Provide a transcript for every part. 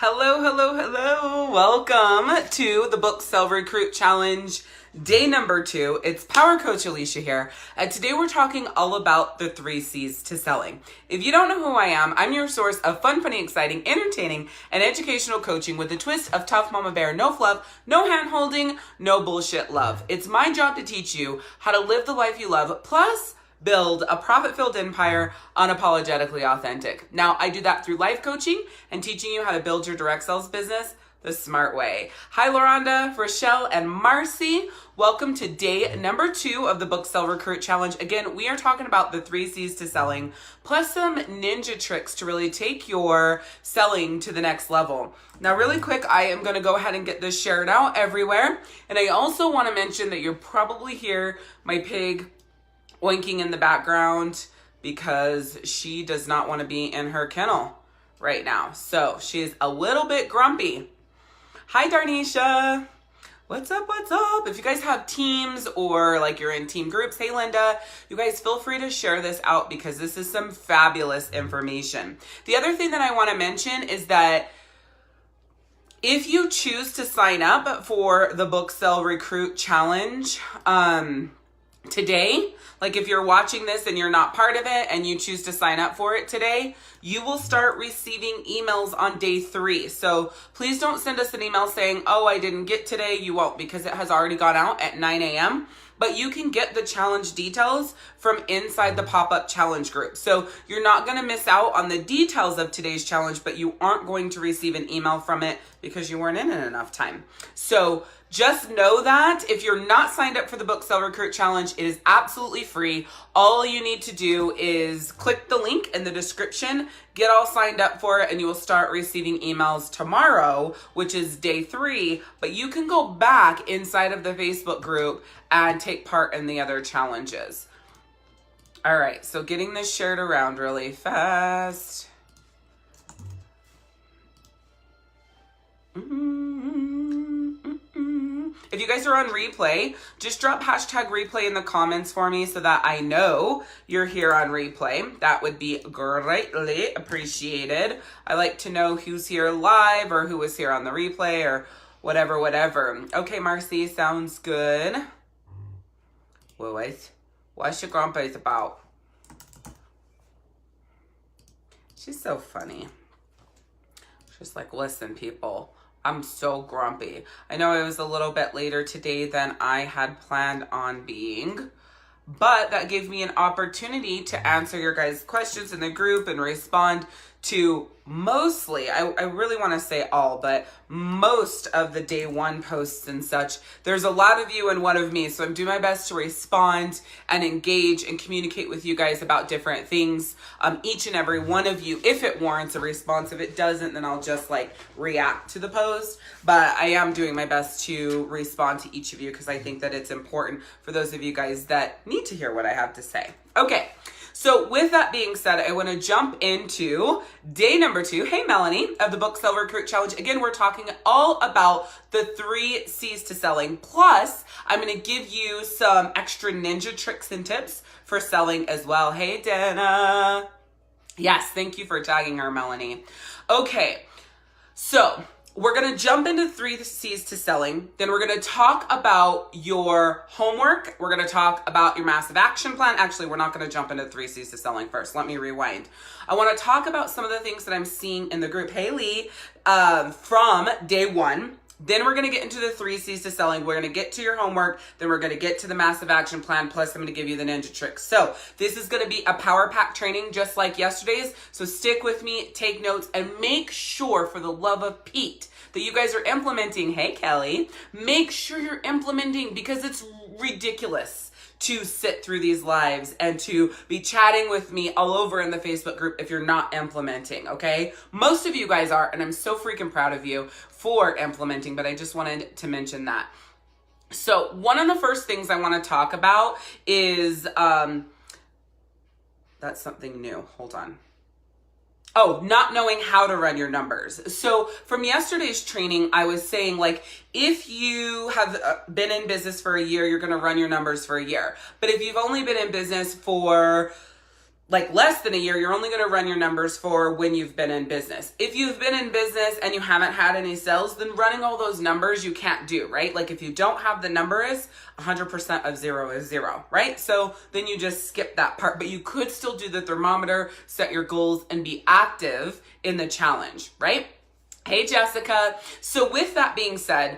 Hello, hello, hello. Welcome to the Book Sell Recruit Challenge, day number 2. It's Power Coach Alishia here. And today we're talking all about the 3 C's to selling. If you don't know who I am, I'm your source of fun, funny, exciting, entertaining, and educational coaching with a twist of tough mama bear, no fluff, no hand holding, no bullshit love. It's my job to teach you how to live the life you love, plus build a profit-filled empire unapologetically authentic. Now, I do that through life coaching and teaching you how to build your direct sales business the smart way. Hi, Loranda, Rochelle, and Marcy. Welcome to day number 2 of the Book Sell Recruit Challenge. Again, we are talking about the 3 C's to selling, plus some ninja tricks to really take your selling to the next level. Now, really quick, I am going to go ahead and get this shared out everywhere. And I also want to mention that you'll probably hear my pig oinking in the background because she does not want to be in her kennel right now. So she's a little bit grumpy. Hi, Darnisha. What's up? What's up? If you guys have teams or like you're in team groups, hey, Linda, you guys feel free to share this out because this is some fabulous information. The other thing that I want to mention is that if you choose to sign up for the Book Sell Recruit Challenge today, like if you're watching this and you're not part of it and you choose to sign up for it today, you will start receiving emails on day 3. So please don't send us an email saying, oh, I didn't get today. You won't, because it has already gone out at 9 a.m. But you can get the challenge details from inside the pop-up challenge group. So you're not going to miss out on the details of today's challenge, but you aren't going to receive an email from it because you weren't in it enough time. So just know that if you're not signed up for the Book Sell Recruit Challenge, it is absolutely free. All you need to do is click the link in the description, get all signed up for it, and you will start receiving emails tomorrow, which is day 3. But you can go back inside of the Facebook group and take part in the other challenges. All right, so getting this shared around really fast. If you guys are on replay, just drop hashtag replay in the comments for me so that I know you're here on replay. That would be greatly appreciated. I like to know who's here live or who was here on the replay or whatever. Okay, Marcy, sounds good. What's your grumpy about? She's so funny. She's like, listen, people, I'm so grumpy. I know it was a little bit later today than I had planned on being, but that gave me an opportunity to answer your guys' questions in the group and respond to mostly, I really want to say all, but most of the day 1 posts and such. There's a lot of you and one of me, so I'm doing my best to respond and engage and communicate with you guys about different things. Each and every one of you, if it warrants a response. If it doesn't, then I'll just like react to the post. But I am doing my best to respond to each of you because I think that it's important for those of you guys that need to hear what I have to say. Okay. So with that being said, I want to jump into day number 2. Hey, Melanie, of the Book Sell Recruit Challenge. Again, we're talking all about the 3 C's to selling. Plus, I'm going to give you some extra ninja tricks and tips for selling as well. Hey, Dana. Yes, thank you for tagging her, Melanie. Okay, so we're going to jump into 3 C's to selling. Then we're going to talk about your homework. We're going to talk about your massive action plan. Actually, we're not going to jump into 3 C's to selling first. Let me rewind. I want to talk about some of the things that I'm seeing in the group. Haley, from day 1. Then we're going to get into the 3 C's to selling. We're going to get to your homework. Then we're going to get to the massive action plan. Plus, I'm going to give you the ninja tricks. So this is going to be a power pack training just like yesterday's. So stick with me, take notes, and make sure, for the love of Pete, that you guys are implementing. Hey, Kelly. Make sure you're implementing, because it's ridiculous to sit through these lives and to be chatting with me all over in the Facebook group if you're not implementing, okay? Most of you guys are, and I'm so freaking proud of you for implementing, but I just wanted to mention that. So one of the first things I want to talk about is, that's something new. Hold on. Oh, not knowing how to run your numbers. So from yesterday's training, I was saying, like, if you have been in business for a year, you're going to run your numbers for a year. But if you've only been in business for like less than a year, you're only going to run your numbers for when you've been in business. If you've been in business and you haven't had any sales, then running all those numbers you can't do, right? Like if you don't have the numbers, 100% of 0 is 0, right? So then you just skip that part, but you could still do the thermometer, set your goals, and be active in the challenge, right? Hey, Jessica. So with that being said,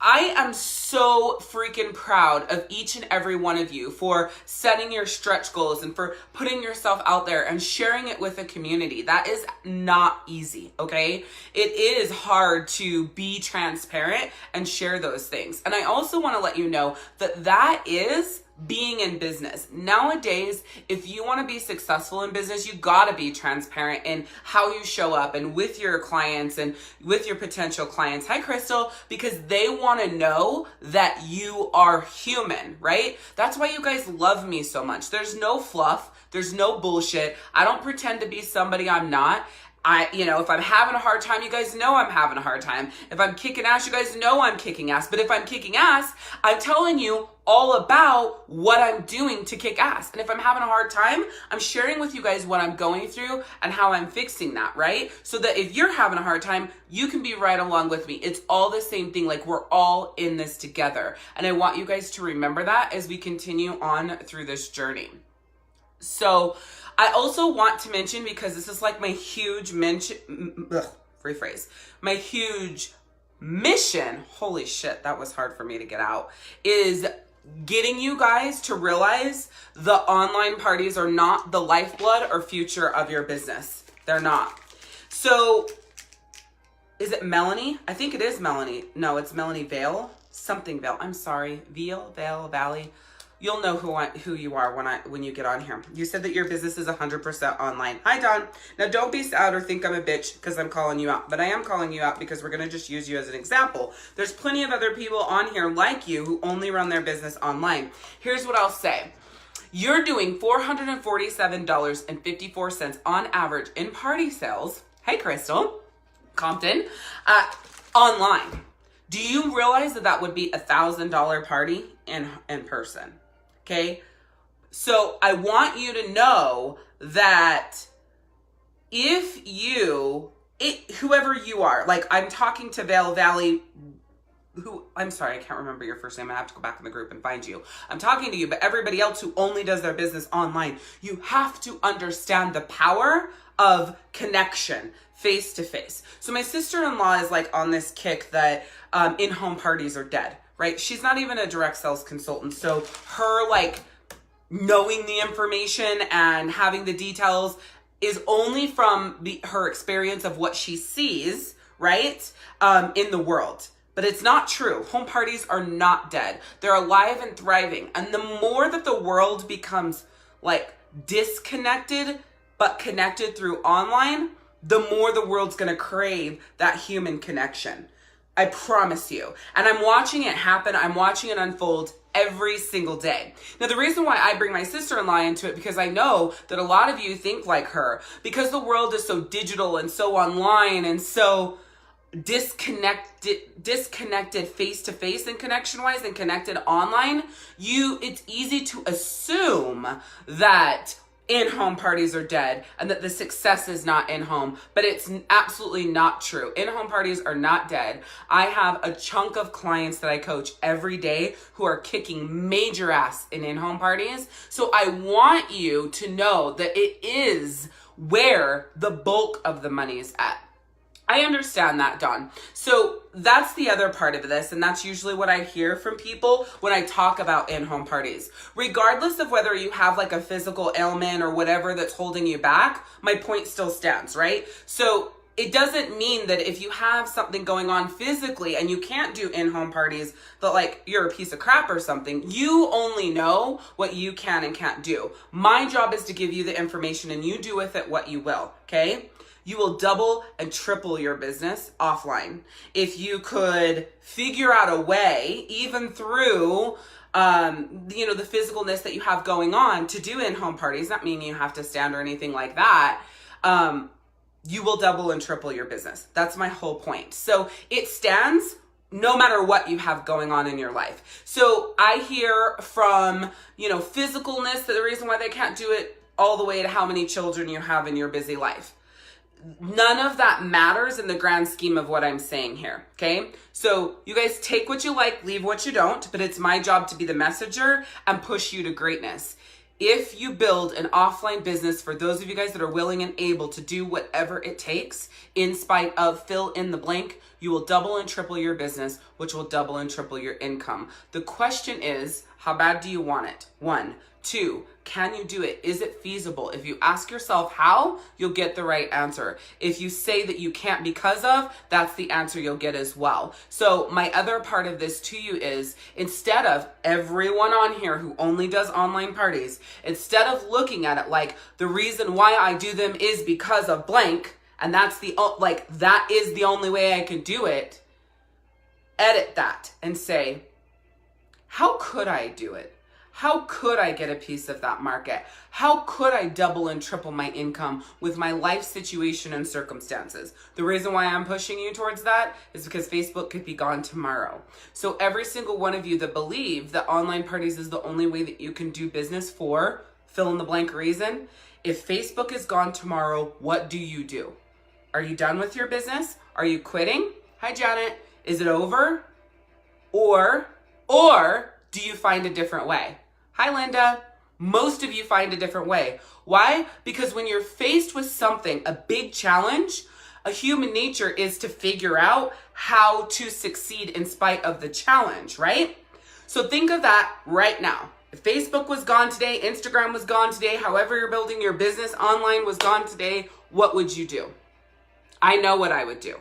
I am so freaking proud of each and every one of you for setting your stretch goals and for putting yourself out there and sharing it with the community. That is not easy, okay? It is hard to be transparent and share those things. And I also want to let you know that that is being in business. Nowadays, if you want to be successful in business, you got to be transparent in how you show up and with your clients and with your potential clients. Hi, Crystal, because they want to know that you are human, right? That's why you guys love me so much. There's no fluff. There's no bullshit. I don't pretend to be somebody I'm not. If I'm having a hard time, you guys know I'm having a hard time. If I'm kicking ass, you guys know I'm kicking ass. But if I'm kicking ass, I'm telling you all about what I'm doing to kick ass. And if I'm having a hard time, I'm sharing with you guys what I'm going through and how I'm fixing that, right? So that if you're having a hard time, you can be right along with me. It's all the same thing. Like we're all in this together. And I want you guys to remember that as we continue on through this journey. So I also want to mention, because this is like my huge my huge mission, holy shit, that was hard for me to get out, is getting you guys to realize the online parties are not the lifeblood or future of your business. They're not. So is it Melanie? I think it is Melanie. No, it's Melanie Vale. Something Vale. I'm sorry. Vale, Valley. You'll know who you are when you get on here. You said that your business is 100% online. Hi, Dawn. Now, don't be sad or think I'm a bitch because I'm calling you out. But I am calling you out because we're going to just use you as an example. There's plenty of other people on here like you who only run their business online. Here's what I'll say. You're doing $447.54 on average in party sales. Hey, Crystal. Compton. Online. Do you realize that that would be $1,000 party in person? Okay, so I want you to know that whoever you are, like I'm talking to Vale Valley, I'm sorry, I can't remember your first name. I have to go back in the group and find you. I'm talking to you, but everybody else who only does their business online, you have to understand the power of connection face to face. So my sister-in-law is like on this kick that in-home parties are dead. Right? She's not even a direct sales consultant. So her like knowing the information and having the details is only from her experience of what she sees, right? In the world. But it's not true. Home parties are not dead. They're alive and thriving. And the more that the world becomes like disconnected, but connected through online, the more the world's going to crave that human connection. I promise you. And I'm watching it happen. I'm watching it unfold every single day. Now, the reason why I bring my sister-in-law into it, because I know that a lot of you think like her, because the world is so digital and so online and so disconnected face-to-face and connection-wise and connected online, it's easy to assume that in-home parties are dead and that the success is not in-home, but it's absolutely not true. In-home parties are not dead. I have a chunk of clients that I coach every day who are kicking major ass in in-home parties. So I want you to know that it is where the bulk of the money is at. I understand that, Dawn. So that's the other part of this, and that's usually what I hear from people when I talk about in-home parties. Regardless of whether you have like a physical ailment or whatever that's holding you back, my point still stands, right? So it doesn't mean that if you have something going on physically and you can't do in-home parties, that like you're a piece of crap or something. You only know what you can and can't do. My job is to give you the information and you do with it what you will, okay? You will double and triple your business offline. If you could figure out a way, even through, the physicalness that you have going on to do in-home parties, not meaning you have to stand or anything like that, you will double and triple your business. That's my whole point. So it stands no matter what you have going on in your life. So I hear from, physicalness that the reason why they can't do it all the way to how many children you have in your busy life. None of that matters in the grand scheme of what I'm saying here, okay? So you guys take what you like, leave what you don't, but it's my job to be the messenger and push you to greatness. If you build an offline business, for those of you guys that are willing and able to do whatever it takes, in spite of fill in the blank, you will double and triple your business, which will double and triple your income. The question is, how bad do you want it? 1. 2, can you do it? Is it feasible? If you ask yourself how, you'll get the right answer. If you say that you can't because of, that's the answer you'll get as well. So my other part of this to you is, instead of everyone on here who only does online parties, instead of looking at it like the reason why I do them is because of blank, and that's that is the only way I can do it, edit that and say, how could I do it? How could I get a piece of that market? How could I double and triple my income with my life situation and circumstances? The reason why I'm pushing you towards that is because Facebook could be gone tomorrow. So every single one of you that believe that online parties is the only way that you can do business for fill in the blank reason, if Facebook is gone tomorrow, what do you do? Are you done with your business? Are you quitting? Hi, Janet. Is it over? Or do you find a different way? Hi, Linda. Most of you find a different way. Why? Because when you're faced with something, a big challenge, a human nature is to figure out how to succeed in spite of the challenge, right? So think of that right now. If Facebook was gone today, Instagram was gone today, however you're building your business online was gone today, what would you do? I know what I would do.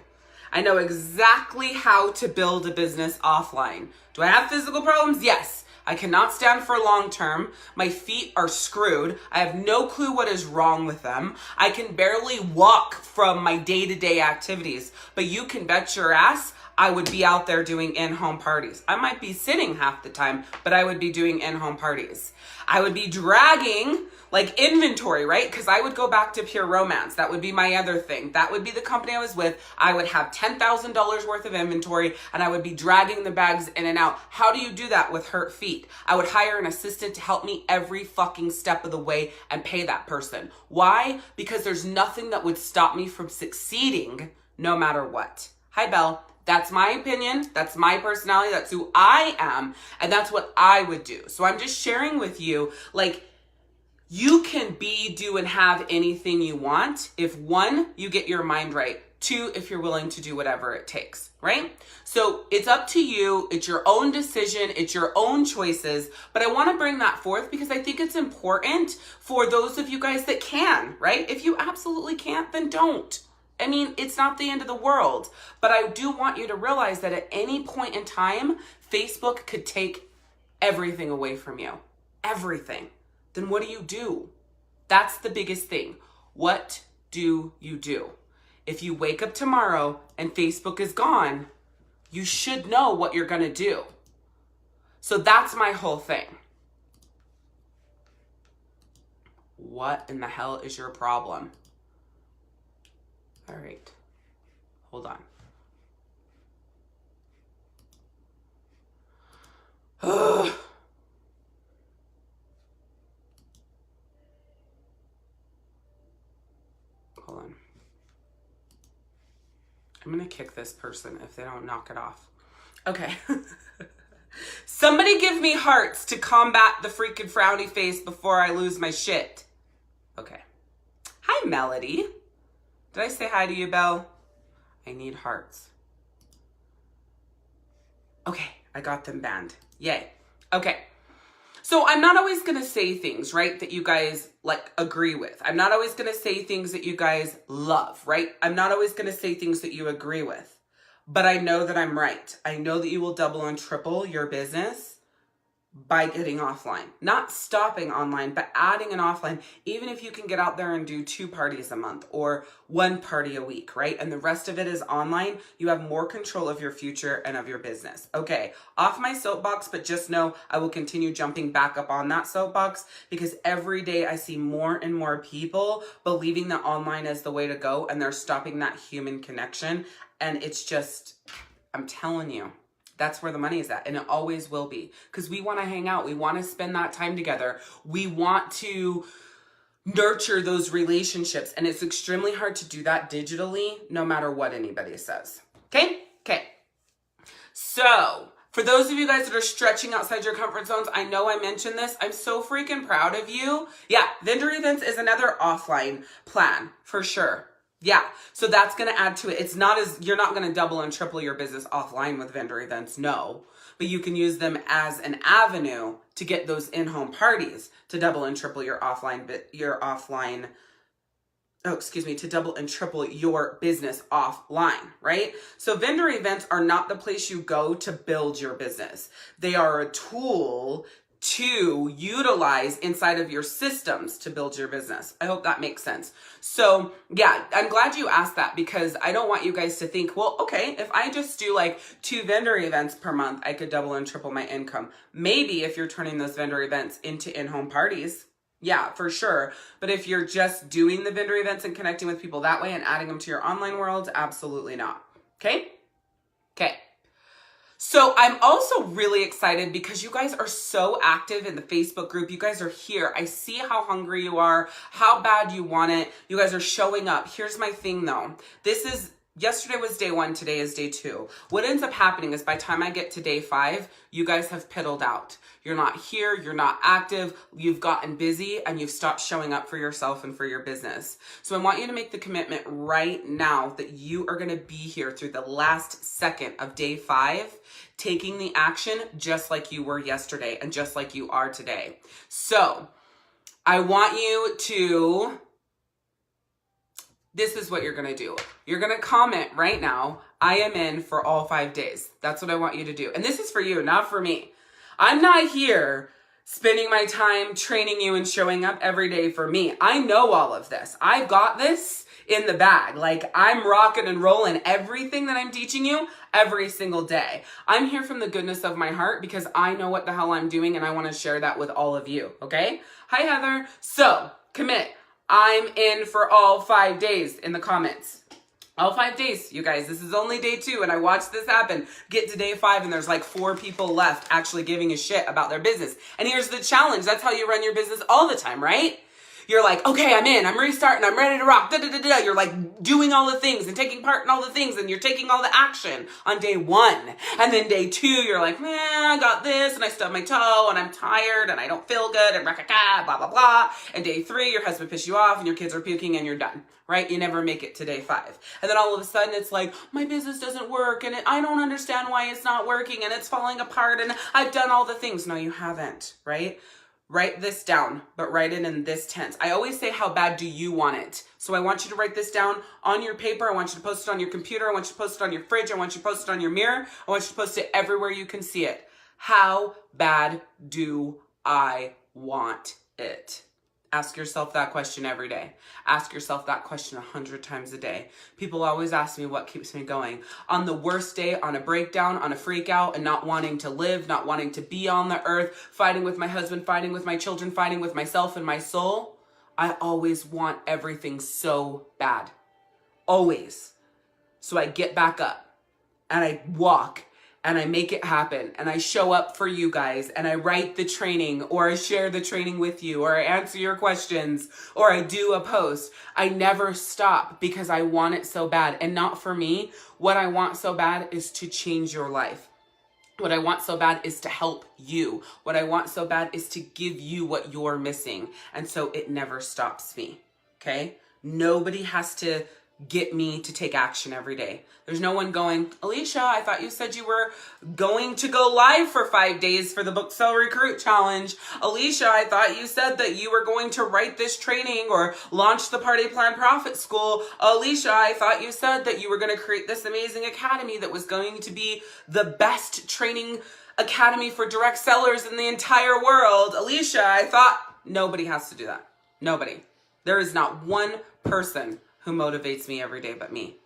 I know exactly how to build a business offline. Do I have physical problems? Yes. I cannot stand for long term. My feet are screwed. I have no clue what is wrong with them. I can barely walk from my day-to-day activities. But you can bet your ass I would be out there doing in-home parties. I might be sitting half the time, but I would be doing in-home parties. I would be dragging like inventory, right? Because I would go back to Pure Romance. That would be my other thing. That would be the company I was with. I would have $10,000 worth of inventory and I would be dragging the bags in and out. How do you do that with hurt feet? I would hire an assistant to help me every fucking step of the way and pay that person. Why? Because there's nothing that would stop me from succeeding no matter what. Hi, Belle. That's my opinion. That's my personality. That's who I am. And that's what I would do. So I'm just sharing with you, like, you can be, do, and have anything you want if 1, you get your mind right. 2, if you're willing to do whatever it takes, right? So it's up to you. It's your own decision. It's your own choices. But I want to bring that forth because I think it's important for those of you guys that can, right? If you absolutely can't, then don't. I mean, it's not the end of the world. But I do want you to realize that at any point in time, Facebook could take everything away from you. Everything. Then what do? That's the biggest thing. What do you do? If you wake up tomorrow and Facebook is gone, you should know what you're going to do. So that's my whole thing. What in the hell is your problem? All right. Hold on. Ugh. Hold on. I'm going to kick this person if they don't knock it off. Okay. Somebody give me hearts to combat the freaking frowny face before I lose my shit. Okay. Hi, Melody. Did I say hi to you, Belle? I need hearts. Okay, I got them banned. Yay. Okay. So I'm not always going to say things, right, that you guys like agree with. I'm not always going to say things that you guys love, right? I'm not always going to say things that you agree with. But I know that I'm right. I know that you will double and triple your business by getting offline. Not stopping online, but adding an offline. Even if you can get out there and do 2 parties a month or 1 party a week, right? And the rest of it is online, you have more control of your future and of your business. Okay, off my soapbox, but just know I will continue jumping back up on that soapbox because every day I see more and more people believing that online is the way to go and they're stopping that human connection. And it's just, I'm telling you, that's where the money is at. And it always will be. Because we want to hang out. We want to spend that time together. We want to nurture those relationships. And it's extremely hard to do that digitally, no matter what anybody says. Okay? Okay. So, for those of you guys that are stretching outside your comfort zones, I know I mentioned this. I'm so freaking proud of you. Yeah, vendor events is another offline plan for sure. Yeah, so that's going to add to it. It's not as, you're not going to double and triple your business offline with vendor events, no. But you can use them as an avenue to get those in-home parties to double and triple your to double and triple your business offline, right? So vendor events are not the place you go to build your business. They are a tool to utilize inside of your systems to build your business. I hope that makes sense. So yeah, I'm glad you asked that, because I don't want you guys to think, well, okay, if I just do like 2 vendor events per month, I could double and triple my income. Maybe if you're turning those vendor events into in-home parties, yeah, for sure. But if you're just doing the vendor events and connecting with people that way and adding them to your online world, absolutely not. Okay? Okay. So I'm also really excited because you guys are so active in the Facebook group. You guys are here. I see how hungry you are, how bad you want it. You guys are showing up. Here's my thing though. Yesterday was day 1, today is day 2. What ends up happening is by the time I get to day 5, you guys have piddled out. You're not here, you're not active, you've gotten busy, and you've stopped showing up for yourself and for your business. So I want you to make the commitment right now that you are gonna be here through the last second of day 5, taking the action just like you were yesterday and just like you are today. So I want you to, this is what you're gonna do. You're gonna comment right now, I am in for all 5 days. That's what I want you to do. And this is for you, not for me. I'm not here spending my time training you and showing up every day for me. I know all of this. I've got this in the bag. Like, I'm rocking and rolling everything that I'm teaching you every single day. I'm here from the goodness of my heart because I know what the hell I'm doing and I want to share that with all of you. Okay? Hi, Heather. So commit. I'm in for all 5 days in the comments. All 5 days, you guys. This is only day 2, and I watched this happen. Get to day 5, and there's like 4 people left actually giving a shit about their business. And here's the challenge. That's how you run your business all the time, right? You're like, okay, I'm in, I'm restarting, I'm ready to rock, da-da-da-da. You're like doing all the things and taking part in all the things, and you're taking all the action on day 1. And then day 2, you're like, man, I got this, and I stubbed my toe, and I'm tired, and I don't feel good, and blah, blah, blah. And day 3, your husband pissed you off, and your kids are puking, and you're done, right? You never make it to day 5. And then all of a sudden, it's like, my business doesn't work, and I don't understand why it's not working, and it's falling apart, and I've done all the things. No, you haven't, right? Write this down, but write it in this tense. I always say, how bad do you want it? So I want you to write this down on your paper. I want you to post it on your computer. I want you to post it on your fridge. I want you to post it on your mirror. I want you to post it everywhere you can see it. How bad do I want it? Ask yourself that question every day. Ask yourself that question 100 times a day. People always ask me what keeps me going. On the worst day, on a breakdown, on a freak out, and not wanting to live, not wanting to be on the earth, fighting with my husband, fighting with my children, fighting with myself and my soul, I always want everything so bad. Always. So I get back up and I walk and I make it happen, and I show up for you guys, and I write the training, or I share the training with you, or I answer your questions, or I do a post. I never stop because I want it so bad. And not for me. What I want so bad is to change your life. What I want so bad is to help you. What I want so bad is to give you what you're missing. And so it never stops me. Okay? Nobody has to get me to take action every day. There's no one going, Alishia, I thought you said you were going to go live for 5 days for the Book Sell Recruit Challenge. Alishia, I thought you said that you were going to write this training or launch the Party Plan Profit School. Alishia, I thought you said that you were going to create this amazing academy that was going to be the best training academy for direct sellers in the entire world. Alishia, I thought. Nobody has to do that. Nobody. There is not one person who motivates me every day but me.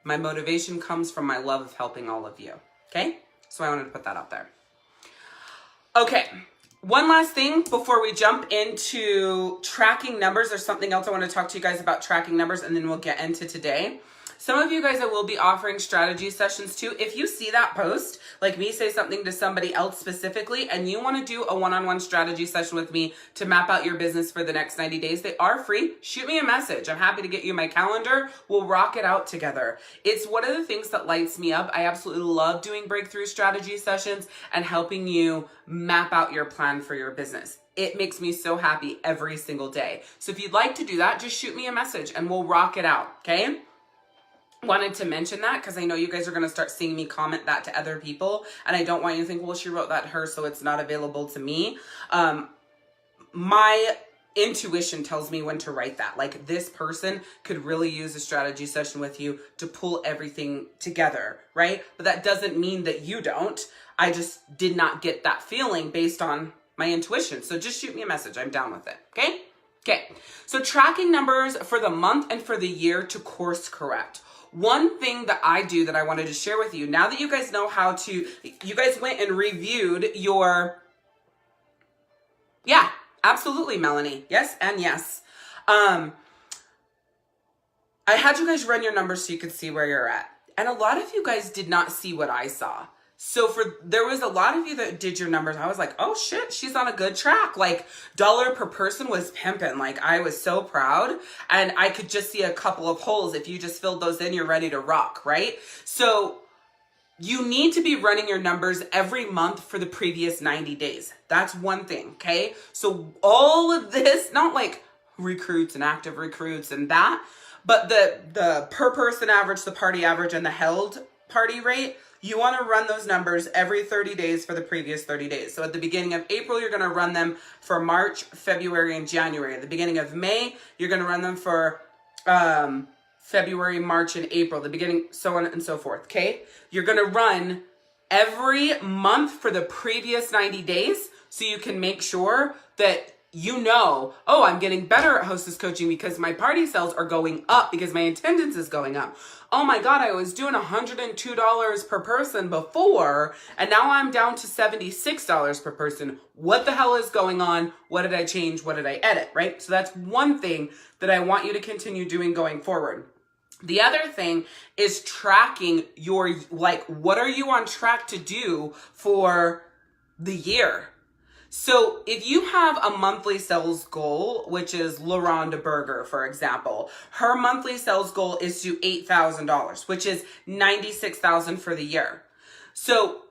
My motivation comes from my love of helping all of you. Okay? So I wanted to put that out there. Okay. One last thing before we jump into tracking numbers. There's something else I want to talk to you guys about tracking numbers, and then we'll get into today. Some of you guys, I will be offering strategy sessions too. If you see that post, like me say something to somebody else specifically, and you want to do a one-on-one strategy session with me to map out your business for the next 90 days, they are free. Shoot me a message. I'm happy to get you my calendar. We'll rock it out together. It's one of the things that lights me up. I absolutely love doing breakthrough strategy sessions and helping you map out your plan for your business. It makes me so happy every single day. So if you'd like to do that, just shoot me a message and we'll rock it out, okay? Wanted to mention that because I know you guys are going to start seeing me comment that to other people, and I don't want you to think, well, she wrote that to her, so it's not available to me. My intuition tells me when to write that. Like, this person could really use a strategy session with you to pull everything together, right? But that doesn't mean that you don't. I just did not get that feeling based on my intuition. So just shoot me a message. I'm down with it, okay? Okay, so tracking numbers for the month and for the year to course correct. One thing that I do that I wanted to share with you, now that you guys know how to, you guys went and reviewed your, yeah, absolutely, Melanie. Yes and yes. I had you guys run your numbers so you could see where you're at. And a lot of you guys did not see what I saw. So there was a lot of you that did your numbers. I was like, oh shit, she's on a good track. Like, dollar per person was pimping. Like, I was so proud. And I could just see a couple of holes. If you just filled those in, you're ready to rock, right? So you need to be running your numbers every month for the previous 90 days. That's one thing, okay? So all of this, not like recruits and active recruits and that, but the per person average, the party average, and the held party rate, you want to run those numbers every 30 days for the previous 30 days. So at the beginning of April, you're going to run them for March, February, and January. At the beginning of May, you're going to run them for February, March, and April. The beginning, so on and so forth, okay? You're going to run every month for the previous 90 days so you can make sure that you know, oh, I'm getting better at hostess coaching because my party sales are going up because my attendance is going up. Oh my God, I was doing $102 per person before, and now I'm down to $76 per person. What the hell is going on? What did I change? What did I edit, right? So that's one thing that I want you to continue doing going forward. The other thing is tracking your, like, what are you on track to do for the year? So if you have a monthly sales goal, which is LaRonda Berger, for example, her monthly sales goal is to $8,000, which is $96,000 for the year. So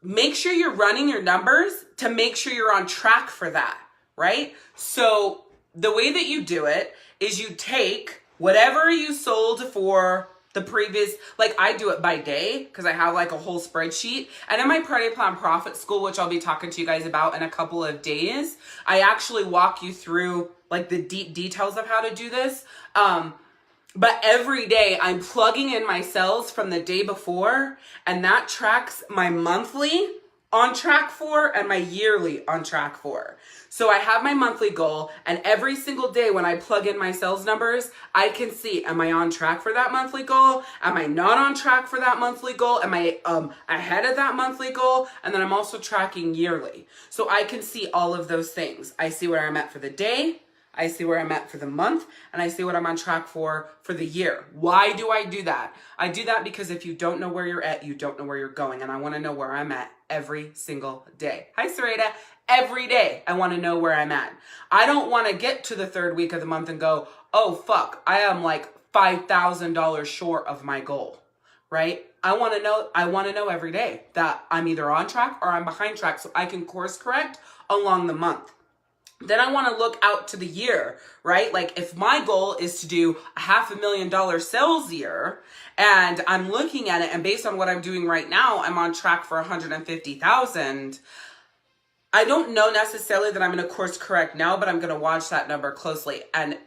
make sure you're running your numbers to make sure you're on track for that, right? So the way that you do it is you take whatever you sold for the previous, like I do it by day because I have like a whole spreadsheet. And in my Party Plan Profit School, which I'll be talking to you guys about in a couple of days, I actually walk you through like the deep details of how to do this. But every day I'm plugging in my sales from the day before, and that tracks my monthly on track for and my yearly on track for. So I have my monthly goal, and every single day when I plug in my sales numbers, I can see, am I on track for that monthly goal? Am I not on track for that monthly goal? Am I ahead of that monthly goal? And then I'm also tracking yearly. So I can see all of those things. I see where I'm at for the day, I see where I'm at for the month, and I see what I'm on track for the year. Why do I do that? I do that because if you don't know where you're at, you don't know where you're going. And I want to know where I'm at every single day. Hi, Sarita. Every day, I want to know where I'm at. I don't want to get to the third week of the month and go, oh, fuck, I am like $5,000 short of my goal, right? I want to know every day that I'm either on track or I'm behind track so I can course correct along the month. Then I want to look out to the year, right? Like if my goal is to do a $500,000 sales year and I'm looking at it and based on what I'm doing right now, I'm on track for 150,000. I don't know necessarily that I'm going to course correct now, but I'm going to watch that number closely. And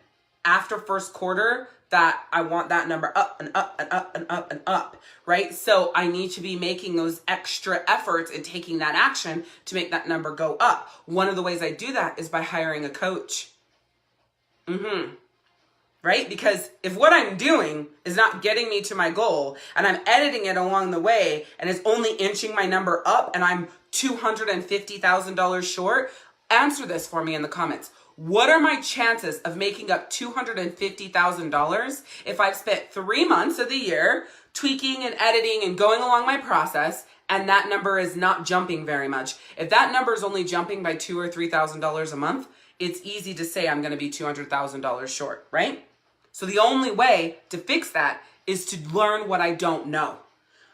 after first quarter, that I want that number up and up and up and up and up, right? So I need to be making those extra efforts and taking that action to make that number go up. One of the ways I do that is by hiring a coach. Right? Because if what I'm doing is not getting me to my goal and I'm editing it along the way and it's only inching my number up and I'm $250,000 short, answer this for me in the comments. what are my chances of making up $250,000 if I've spent 3 months of the year tweaking and editing and going along my process, and that number is not jumping very much? If that number is only jumping by $2,000 or $3,000 a month, it's easy to say I'm going to be $200,000 short, right? So the only way to fix that is to learn what I don't know.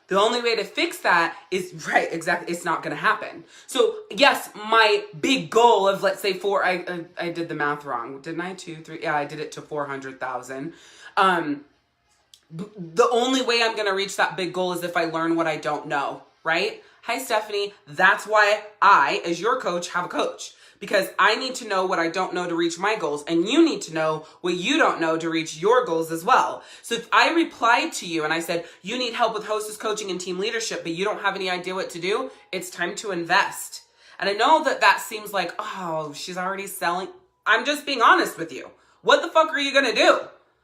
The only way to fix that is, right, exactly, it's not going to happen. So yes, my big goal of, let's say I did the math wrong. Didn't I? 2, 3, yeah, I did it to 400,000. The only way I'm going to reach that big goal is if I learn what I don't know, right? Hi, Stephanie. That's why I, as your coach, have a coach. Because I need to know what I don't know to reach my goals, and you need to know what you don't know to reach your goals as well. So if I replied to you and I said, you need help with hostess coaching and team leadership, but you don't have any idea what to do, it's time to invest. And I know that seems like, oh, she's already selling. I'm just being honest with you. What the fuck are you gonna do?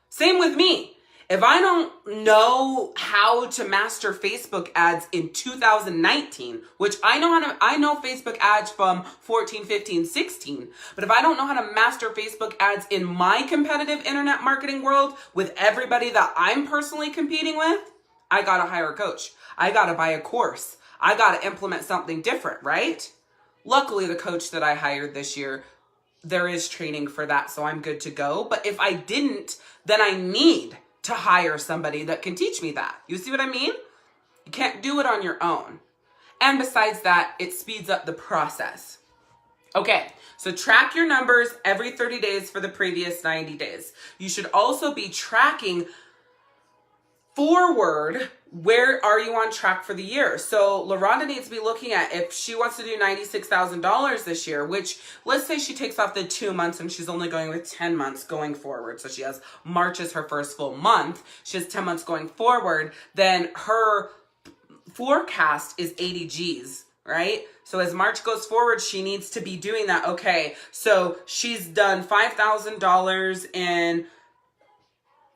Same with me. If I don't know how to master Facebook ads in 2019, which I know Facebook ads from 14, 15, 16, but if I don't know how to master Facebook ads in my competitive internet marketing world with everybody that I'm personally competing with, I gotta hire a coach. I gotta buy a course. I gotta implement something different, right? Luckily, the coach that I hired this year, there is training for that, so I'm good to go. But if I didn't, then I need to hire somebody that can teach me that. You see what I mean? You can't do it on your own. And besides that, it speeds up the process. Okay, so track your numbers every 30 days for the previous 90 days. You should also be tracking forward, where are you on track for the year? So LaRonda needs to be looking at, if she wants to do $96,000 this year, which let's say she takes off the 2 months and she's only going with 10 months going forward. So she has March as her first full month. She has 10 months going forward. Then her forecast is 80 G's, right? So as March goes forward, she needs to be doing that. Okay, so she's done $5,000 in,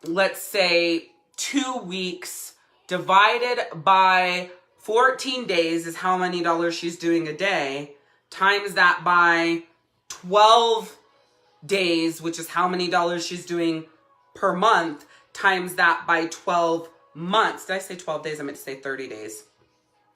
let's say, 2 weeks, divided by 14 days is how many dollars she's doing a day, times that by 12 days, which is how many dollars she's doing per month, times that by 12 months. Did I say 12 days? I meant to say 30 days.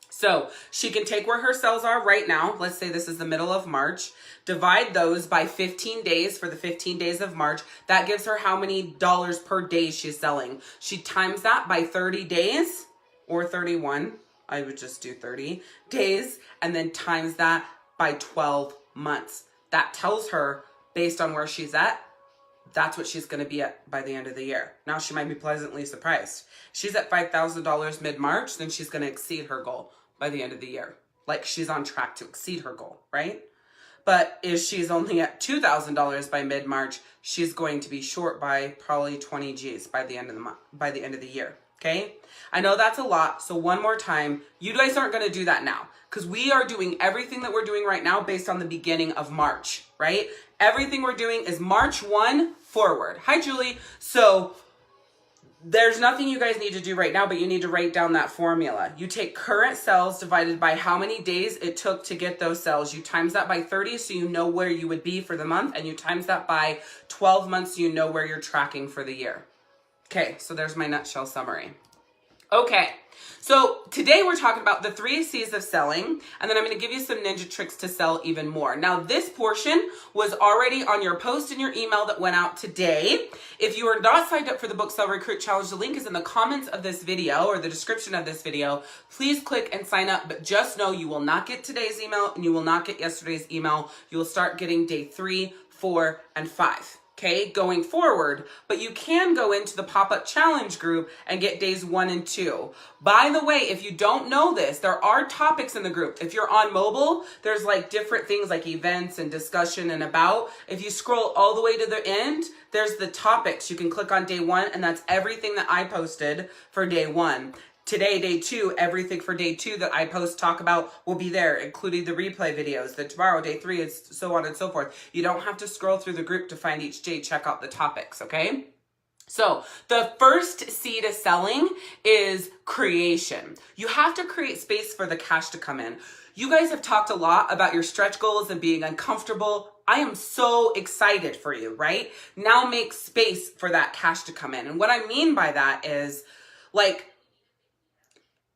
So she can take where her sales are right now. Let's say this is the middle of March. Divide those by 15 days for the 15 days of March. That gives her how many dollars per day she's selling. She times that by 30 days or 31. I would just do 30 days and then times that by 12 months. That tells her, based on where she's at, that's what she's going to be at by the end of the year. Now she might be pleasantly surprised. She's at $5,000 mid-March, then she's going to exceed her goal by the end of the year. Like, she's on track to exceed her goal, right? But if she's only at $2,000 by mid-March, she's going to be short by probably 20 G's by the end of the month, by the end of the year. Okay? I know that's a lot. So one more time, you guys aren't going to do that now, because we are doing everything that we're doing right now based on the beginning of March, right? Everything we're doing is March 1 forward. Hi, Julie. So there's nothing you guys need to do right now, but you need to write down that formula. You take current sales divided by how many days it took to get those sales. You times that by 30 so you know where you would be for the month, and you times that by 12 months so you know where you're tracking for the year. Okay, so there's my nutshell summary. Okay, so today we're talking about the 3 C's of selling, and then I'm going to give you some ninja tricks to sell even more. Now, this portion was already on your post in your email that went out today. If you are not signed up for the Book Sell Recruit Challenge, the link is in the comments of this video or the description of this video. Please click and sign up, but just know you will not get today's email and you will not get yesterday's email. You will start getting day 3, 4, and 5. Okay, going forward, but you can go into the pop-up challenge group and get days 1 and 2. By the way, if you don't know this, there are topics in the group. If you're on mobile, there's like different things like events and discussion and about. If you scroll all the way to the end, there's the topics. You can click on day 1, and that's everything that I posted for day 1. Today, day 2, everything for day 2 that I talk about will be there, including the replay videos. Then tomorrow, day 3, is so on and so forth. You don't have to scroll through the group to find each day. Check out the topics, okay? So the first C to selling is creation. You have to create space for the cash to come in. You guys have talked a lot about your stretch goals and being uncomfortable. I am so excited for you, right? Now make space for that cash to come in. And what I mean by that is, like,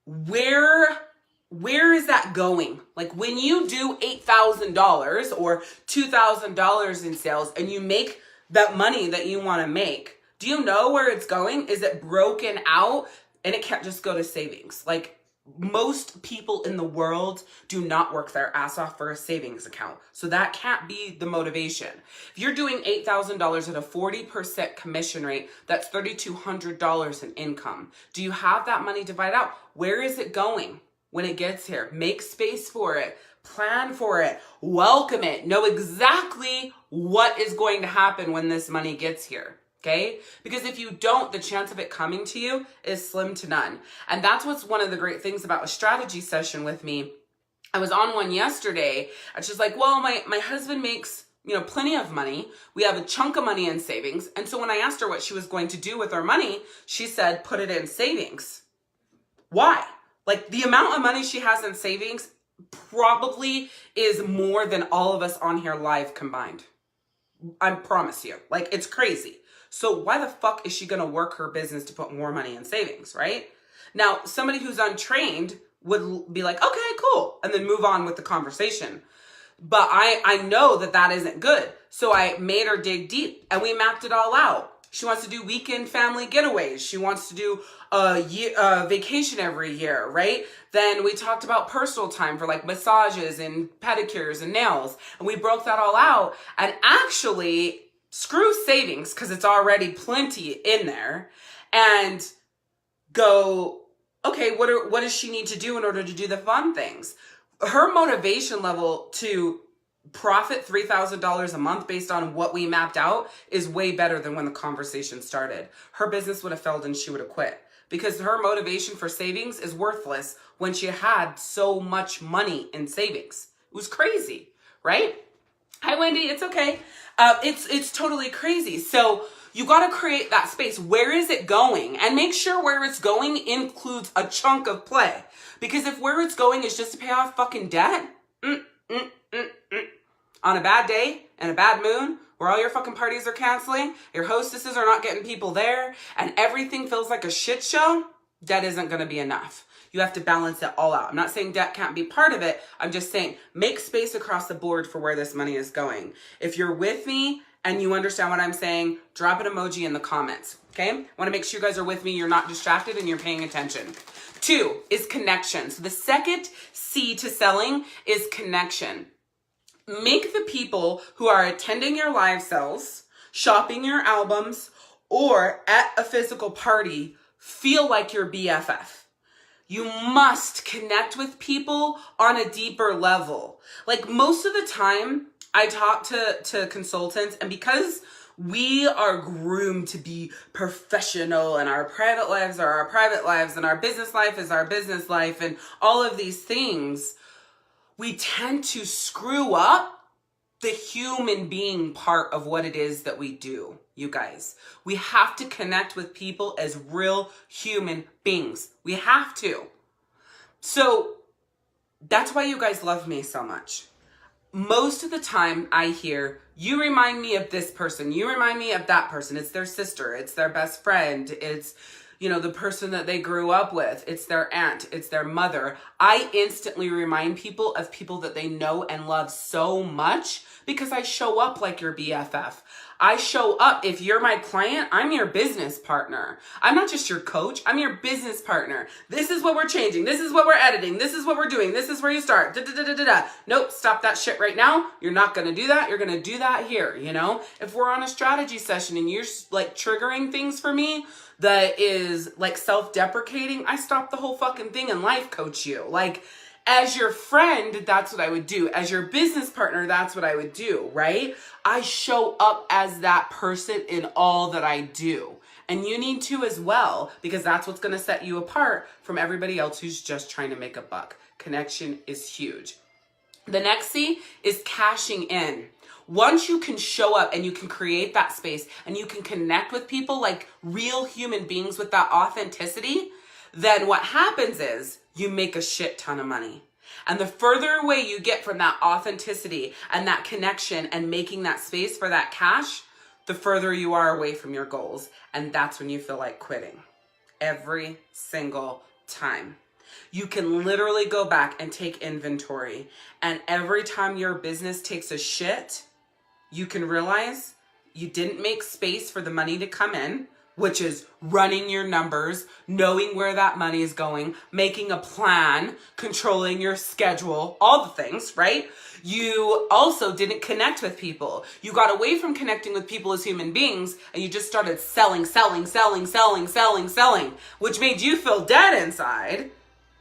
where is that going? Like, when you do $8,000 or $2,000 in sales and you make that money that you want to make, do you know where it's going? Is it broken out? And it can't just go to savings. Like, most people in the world do not work their ass off for a savings account. So that can't be the motivation. If you're doing $8,000 at a 40% commission rate, that's $3,200 in income. Do you have that money divided out? Where is it going when it gets here? Make space for it. Plan for it. Welcome it. Know exactly what is going to happen when this money gets here. Okay? Because if you don't, the chance of it coming to you is slim to none. And that's what's one of the great things about a strategy session with me. I was on one yesterday, and she's like, well, my husband makes, plenty of money. We have a chunk of money in savings. And so when I asked her what she was going to do with her money, she said, put it in savings. Why? Like, the amount of money she has in savings probably is more than all of us on here live combined. I promise you. Like, it's crazy. So why the fuck is she going to work her business to put more money in savings, right? Now, somebody who's untrained would be like, okay, cool, and then move on with the conversation. But I know that isn't good. So I made her dig deep, and we mapped it all out. She wants to do weekend family getaways. She wants to do a vacation every year, right? Then we talked about personal time for like massages and pedicures and nails. And we broke that all out. And actually, screw savings, because it's already plenty in there, and go, okay, what does she need to do in order to do the fun things? Her motivation level to profit $3,000 a month based on what we mapped out is way better than when the conversation started. Her business would have failed and she would have quit, because her motivation for savings is worthless when she had so much money in savings. It was crazy, right? Hi, Wendy. It's okay. It's totally crazy. So you got to create that space. Where is it going? And make sure where it's going includes a chunk of play. Because if where it's going is just to pay off fucking debt, on a bad day and a bad moon, where all your fucking parties are canceling, your hostesses are not getting people there, and everything feels like a shit show, debt isn't going to be enough. You have to balance it all out. I'm not saying debt can't be part of it. I'm just saying make space across the board for where this money is going. If you're with me and you understand what I'm saying, drop an emoji in the comments, okay? I want to make sure you guys are with me, you're not distracted, and you're paying attention. 2 is connection. So the second C to selling is connection. Make the people who are attending your live sales, shopping your albums, or at a physical party feel like your BFF. You must connect with people on a deeper level. Like, most of the time I talk to consultants, and because we are groomed to be professional, and our private lives are our private lives and our business life is our business life and all of these things, we tend to screw up the human being part of what it is that we do, you guys. We have to connect with people as real human beings. We have to. So that's why you guys love me so much. Most of the time I hear, you remind me of this person, you remind me of that person. It's their sister, it's their best friend, it's the person that they grew up with, it's their aunt, it's their mother. I instantly remind people of people that they know and love so much, because I show up like your BFF. I show up. If you're my client, I'm your business partner. I'm not just your coach. I'm your business partner. This is what we're changing. This is what we're editing. This is what we're doing. This is where you start. Nope, stop that shit right now. You're not going to do that. You're going to do that here, If we're on a strategy session and you're like triggering things for me that is like self-deprecating, I stop the whole fucking thing and life coach you. Like, as your friend, that's what I would do. As your business partner, that's what I would do, right? I show up as that person in all that I do. And you need to as well, because that's what's going to set you apart from everybody else who's just trying to make a buck. Connection is huge. The next C is cashing in. Once you can show up and you can create that space and you can connect with people like real human beings with that authenticity, then what happens is you make a shit ton of money. And the further away you get from that authenticity and that connection and making that space for that cash, the further you are away from your goals. And that's when you feel like quitting. Every single time. You can literally go back and take inventory. And every time your business takes a shit, you can realize you didn't make space for the money to come in, which is running your numbers, knowing where that money is going, making a plan, controlling your schedule, all the things, right? You also didn't connect with people. You got away from connecting with people as human beings and you just started selling, which made you feel dead inside.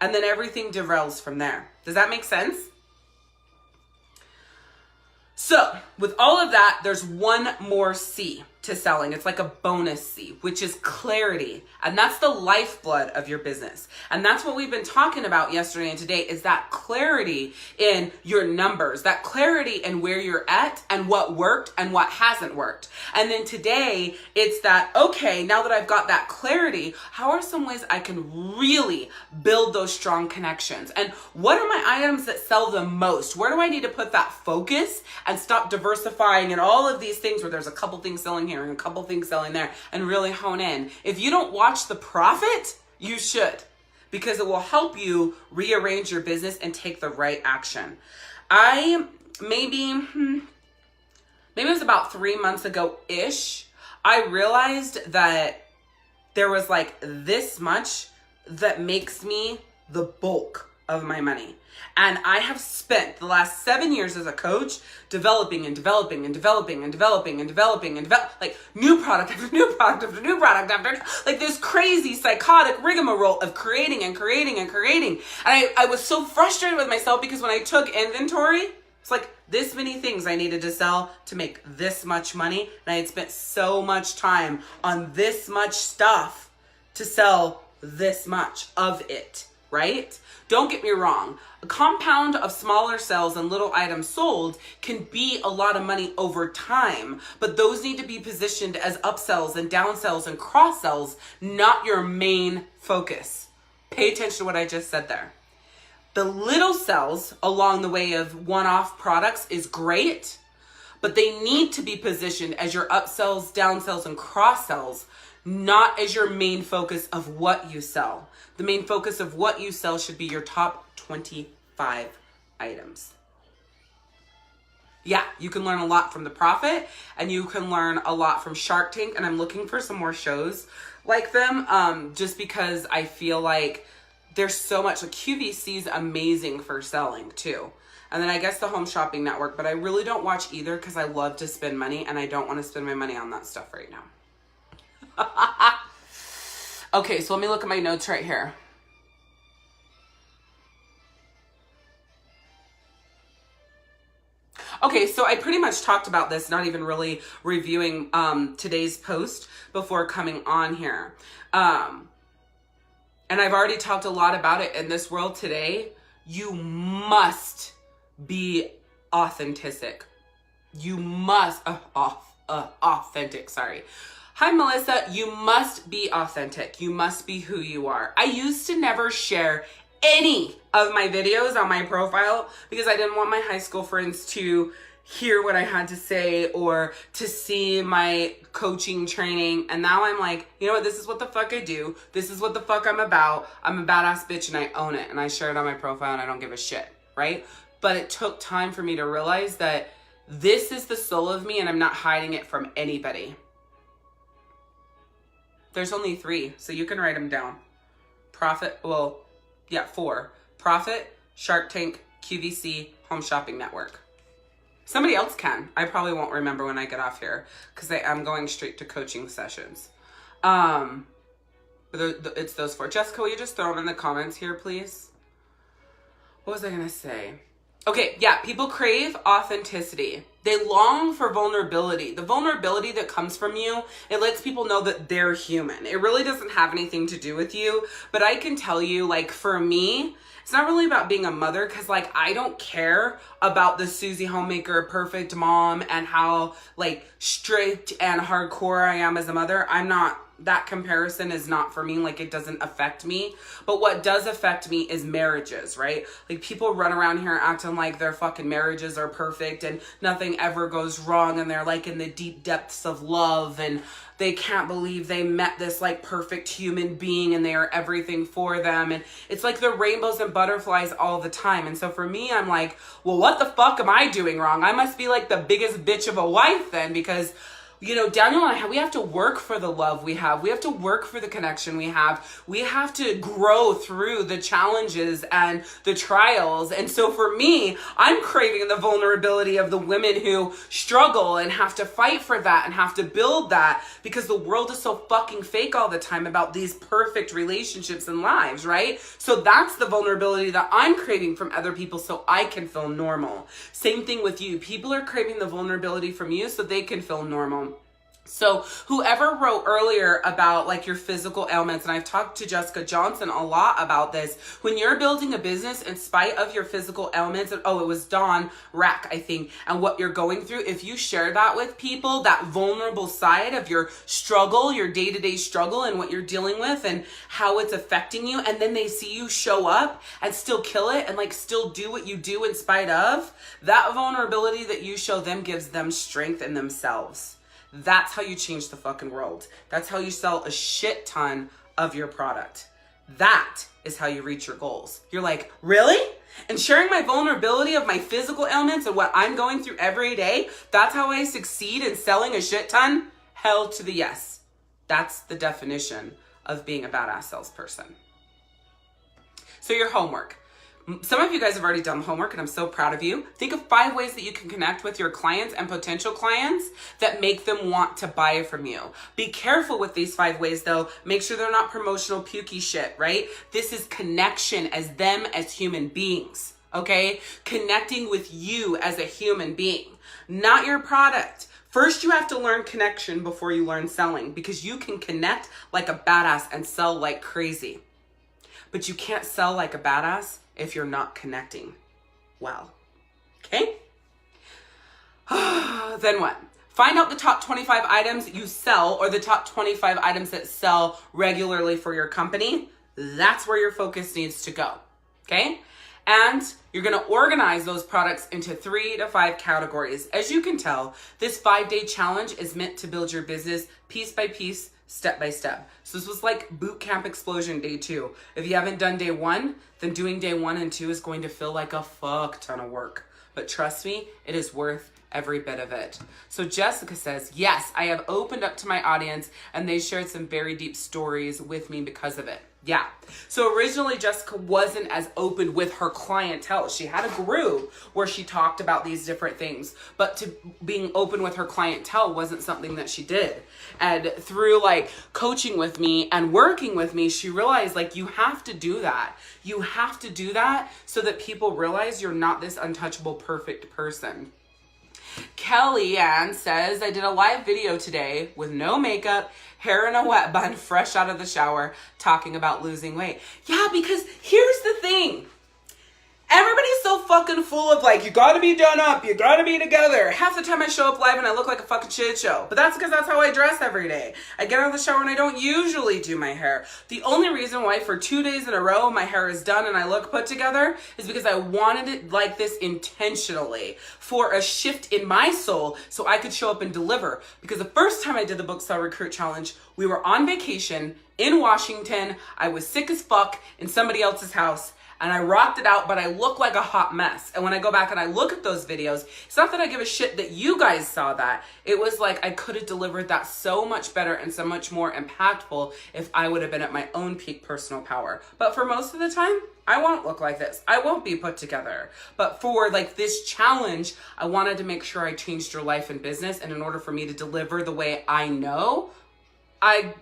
And then everything derails from there. Does that make sense? So with all of that, there's one more C to selling. It's like a bonus C, which is clarity. And that's the lifeblood of your business. And that's what we've been talking about yesterday and today is that clarity in your numbers, that clarity in where you're at and what worked and what hasn't worked. And then today it's that, okay, now that I've got that clarity, how are some ways I can really build those strong connections? And what are my items that sell the most? Where do I need to put that focus and stop diversifying and all of these things where there's a couple things selling here and a couple things selling there and really hone in? If you don't watch the profit, you should, because it will help you rearrange your business and take the right action. Maybe it was about 3 months ago-ish, I realized that there was like this much that makes me the bulk of my money. And I have spent the last 7 years as a coach developing like new product after new product after new product after like this crazy psychotic rigmarole of creating. And I was so frustrated with myself because when I took inventory, it's like this many things I needed to sell to make this much money. And I had spent so much time on this much stuff to sell this much of it, right? Don't get me wrong. A compound of smaller sales and little items sold can be a lot of money over time, but those need to be positioned as upsells and downsells and cross sells, not your main focus. Pay attention to what I just said there. The little sells along the way of one-off products is great, but they need to be positioned as your upsells, downsells, and cross sells, not as your main focus of what you sell. The main focus of what you sell should be your top 25 items. Yeah, you can learn a lot from The Profit and you can learn a lot from Shark Tank. And I'm looking for some more shows like them just because I feel like there's so much. Like QVC is amazing for selling too. And then I guess the Home Shopping Network, but I really don't watch either because I love to spend money and I don't want to spend my money on that stuff right now. Okay, so let me look at my notes right here. Okay, so I pretty much talked about this, not even really reviewing today's post before coming on here. And I've already talked a lot about it in this world today. You must be authentic. You must, authentic, sorry. Hi, Melissa. You must be authentic. You must be who you are. I used to never share any of my videos on my profile because I didn't want my high school friends to hear what I had to say or to see my coaching training. And now I'm like, you know what? This is what the fuck I do. This is what the fuck I'm about. I'm a badass bitch and I own it. And I share it on my profile and I don't give a shit, right? But it took time for me to realize that this is the soul of me and I'm not hiding it from anybody. There's only 3, so you can write them down. Profit, 4. Profit, Shark Tank, QVC, Home Shopping Network. Somebody else can. I probably won't remember when I get off here because I am going straight to coaching sessions. But it's those 4. Jessica, will you just throw them in the comments here, please? What was I going to say? Okay, yeah, people crave authenticity. They long for vulnerability. The vulnerability that comes from you, it lets people know that they're human. It really doesn't have anything to do with you. But I can tell you, like, for me, it's not really about being a mother, because, like, I don't care about the Susie Homemaker perfect mom and how, like, strict and hardcore I am as a mother. That comparison is not for me. Like, it doesn't affect me. But what does affect me is marriages, right? Like, people run around here acting like their fucking marriages are perfect and nothing ever goes wrong, and they're like in the deep depths of love, and they can't believe they met this like perfect human being and they are everything for them. And it's like the rainbows and butterflies all the time. And so for me, I'm like, well, what the fuck am I doing wrong? I must be like the biggest bitch of a wife then, because you know, Daniel and I, we have to work for the love we have. We have to work for the connection we have. We have to grow through the challenges and the trials. And so for me, I'm craving the vulnerability of the women who struggle and have to fight for that and have to build that, because the world is so fucking fake all the time about these perfect relationships and lives, right? So that's the vulnerability that I'm craving from other people so I can feel normal. Same thing with you. People are craving the vulnerability from you so they can feel normal. So whoever wrote earlier about like your physical ailments, and I've talked to Jessica Johnson a lot about this, when you're building a business in spite of your physical ailments, and it was Dawn Rack, I think, and what you're going through, if you share that with people, that vulnerable side of your struggle, your day-to-day struggle and what you're dealing with and how it's affecting you, and then they see you show up and still kill it and like still do what you do in spite of, that vulnerability that you show them gives them strength in themselves. That's how you change the fucking world. That's how you sell a shit ton of your product. That is how you reach your goals. You're like, really? And sharing my vulnerability of my physical ailments and what I'm going through every day, that's how I succeed in selling a shit ton? Hell to the yes. That's the definition of being a badass salesperson. So your homework. Some of you guys have already done the homework and I'm so proud of you. Think of 5 ways that you can connect with your clients and potential clients that make them want to buy from you. Be careful with these 5 ways though. Make sure they're not promotional pukey shit, right? This is connection as them as human beings, okay? Connecting with you as a human being, not your product. First, you have to learn connection before you learn selling, because you can connect like a badass and sell like crazy. But you can't sell like a badass if you're not connecting well. Okay? Then what? Find out the top 25 items you sell, or the top 25 items that sell regularly for your company. That's where your focus needs to go. Okay? And you're going to organize those products into 3 to 5 categories. As you can tell, this 5-day challenge is meant to build your business piece by piece, step by step. So this was like boot camp explosion day 2. If you haven't done day 1, then doing day 1 and 2 is going to feel like a fuck ton of work. But trust me, it is worth every bit of it. So Jessica says, yes, I have opened up to my audience and they shared some very deep stories with me because of it. Yeah. So originally Jessica wasn't as open with her clientele. She had a group where she talked about these different things, but to being open with her clientele wasn't something that she did. And through like coaching with me and working with me, she realized like you have to do that. You have to do that so that people realize you're not this untouchable, perfect person. Kelly Ann says, I did a live video today with no makeup, hair in a wet bun, fresh out of the shower, talking about losing weight. Yeah, because here's the thing. Everybody's so fucking full of like, you gotta be done up, you gotta be together. Half the time I show up live and I look like a fucking shit show. But that's because that's how I dress every day. I get out of the shower and I don't usually do my hair. The only reason why for 2 days in a row my hair is done and I look put together is because I wanted it like this intentionally for a shift in my soul so I could show up and deliver. Because the first time I did the Book Sell Recruit Challenge, we were on vacation in Washington. I was sick as fuck in somebody else's house. And I rocked it out, but I look like a hot mess. And when I go back and I look at those videos, it's not that I give a shit that you guys saw that. It was like I could have delivered that so much better and so much more impactful if I would have been at my own peak personal power. But for most of the time, I won't look like this. I won't be put together. But for like this challenge, I wanted to make sure I changed your life and business. And in order for me to deliver the way I know, I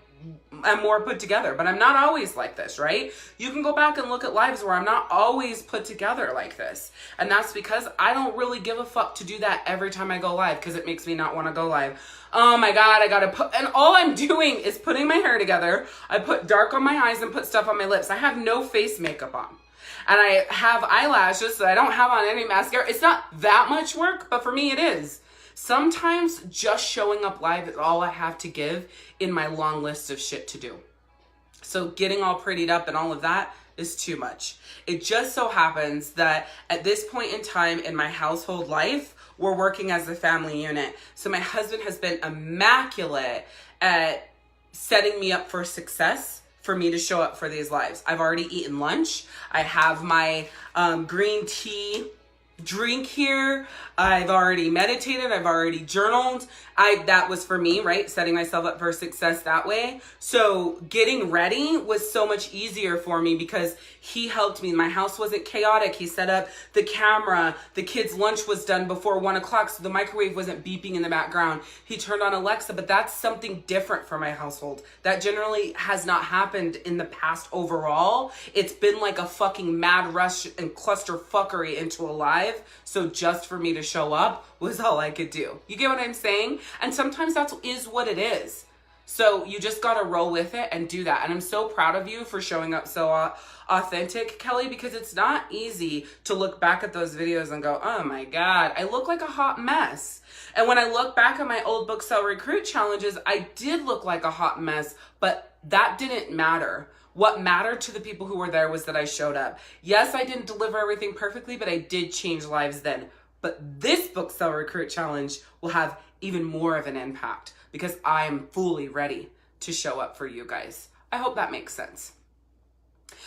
am more put together, but I'm not always like this, right? You can go back and look at lives where I'm not always put together like this. And that's because I don't really give a fuck to do that every time I go live, because it makes me not want to go live. Oh my God, I gotta put, and all I'm doing is putting my hair together. I put dark on my eyes and put stuff on my lips. I have no face makeup on. And I have eyelashes, so I don't have on any mascara. It's not that much work, but for me it is. Sometimes just showing up live is all I have to give in my long list of shit to do. So getting all prettied up and all of that is too much. It just so happens that at this point in time in my household life, we're working as a family unit. So my husband has been immaculate at setting me up for success for me to show up for these lives. I've already eaten lunch. I have my green tea drink here. I've already meditated. I've already journaled. That was for me, right? Setting myself up for success that way. So getting ready was so much easier for me because he helped me. My house wasn't chaotic. He set up the camera. The kids' lunch was done before 1 o'clock, so the microwave wasn't beeping in the background. He turned on Alexa, but that's something different for my household. That generally has not happened in the past overall. It's been like a fucking mad rush and cluster fuckery into a live. So just for me to show up was all I could do. You get what I'm saying? And sometimes that is what it is. So you just got to roll with it and do that. And I'm so proud of you for showing up so authentic, Kelly, because it's not easy to look back at those videos and go, oh my God, I look like a hot mess. And when I look back at my old book sell recruit challenges, I did look like a hot mess, but that didn't matter. What mattered to the people who were there was that I showed up. Yes, I didn't deliver everything perfectly, but I did change lives then. But this book sell recruit challenge will have even more of an impact because I'm fully ready to show up for you guys. I hope that makes sense.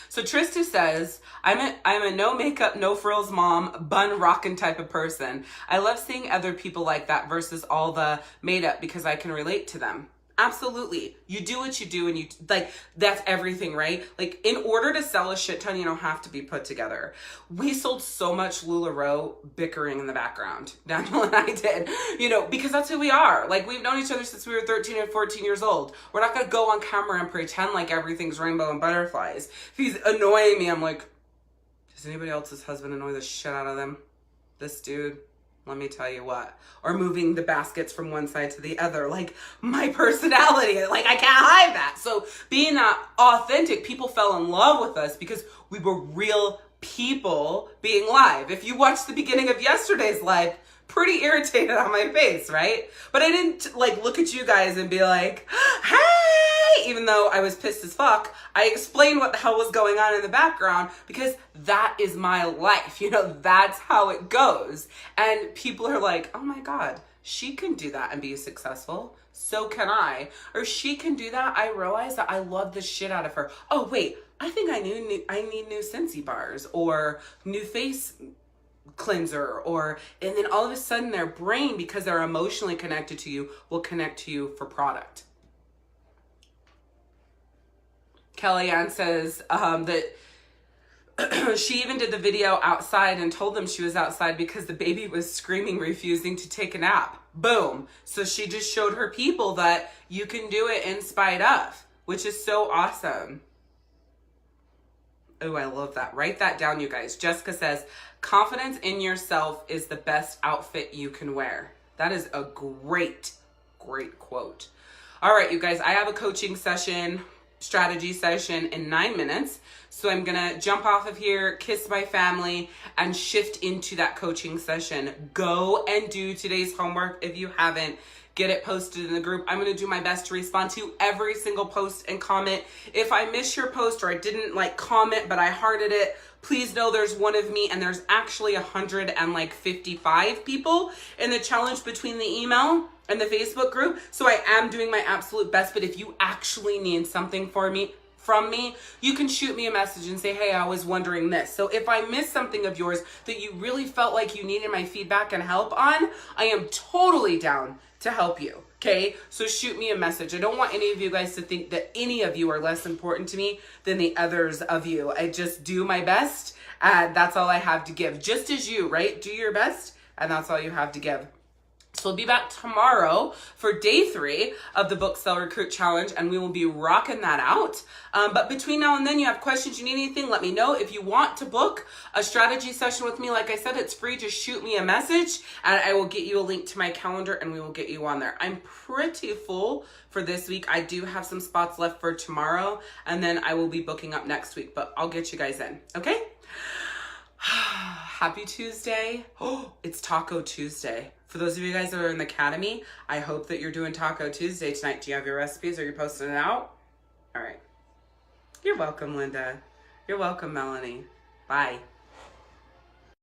So Trista says, I'm a no makeup, no frills mom, bun rockin' type of person. I love seeing other people like that versus all the made up because I can relate to them. Absolutely. You do what you do and you like, that's everything, right? Like in order to sell a shit ton, you don't have to be put together. We sold so much LuLaRoe bickering in the background. Daniel and I did, because that's who we are. Like we've known each other since we were 13 and 14 years old. We're not going to go on camera and pretend like everything's rainbow and butterflies. If he's annoying me, I'm like, does anybody else's husband annoy the shit out of them? This dude. Let me tell you what. Or moving the baskets from one side to the other. Like my personality. Like I can't hide that. So being authentic, people fell in love with us because we were real people being live. If you watched the beginning of yesterday's live, pretty irritated on my face, right? But I didn't look at you guys and be like, hey, even though I was pissed as fuck. I explained what the hell was going on in the background because that is my life. That's how it goes. And people are like, oh my God, she can do that and be successful. So can I. Or she can do that. I realize that I love the shit out of her. Oh, wait, I think I need new Scentsy bars or new face cleanser and then all of a sudden their brain, because they're emotionally connected to you, will connect to you for product. Kellyanne says that she even did the video outside and told them she was outside because the baby was screaming, refusing to take a nap. Boom. So she just showed her people that you can do it in spite of, which is so awesome. Oh, I love that. Write that down, you guys. Jessica says, confidence in yourself is the best outfit you can wear. That is a great, great quote. All right, you guys, I have a coaching session, strategy session in 9 minutes. So I'm going to jump off of here, kiss my family, and shift into that coaching session. Go and do today's homework if you haven't. Get it posted in the group. I'm going to do my best to respond to every single post and comment. If I miss your post or I didn't comment, but I hearted it, please know there's one of me, and there's actually 155 people in the challenge between the email and the Facebook group. So I am doing my absolute best, but if you actually need something from me, you can shoot me a message and say, hey, I was wondering this. So if I missed something of yours that you really felt like you needed my feedback and help on, I am totally down to help you. Okay, so shoot me a message. I don't want any of you guys to think that any of you are less important to me than the others of you. I just do my best, and that's all I have to give. Just as you, right? Do your best, and that's all you have to give. So we'll be back tomorrow for day 3 of the Book Sell Recruit Challenge, and we will be rocking that out. But between now and then, you have questions, you need anything, let me know. If you want to book a strategy session with me, like I said, it's free. Just shoot me a message and I will get you a link to my calendar and we will get you on there. I'm pretty full for this week. I do have some spots left for tomorrow, and then I will be booking up next week, but I'll get you guys in, okay? Happy Tuesday. Oh, it's Taco Tuesday. For those of you guys that are in the academy, I hope that you're doing Taco Tuesday tonight. Do you have your recipes? Are you posting it out? All right. You're welcome, Linda. You're welcome, Melanie. Bye.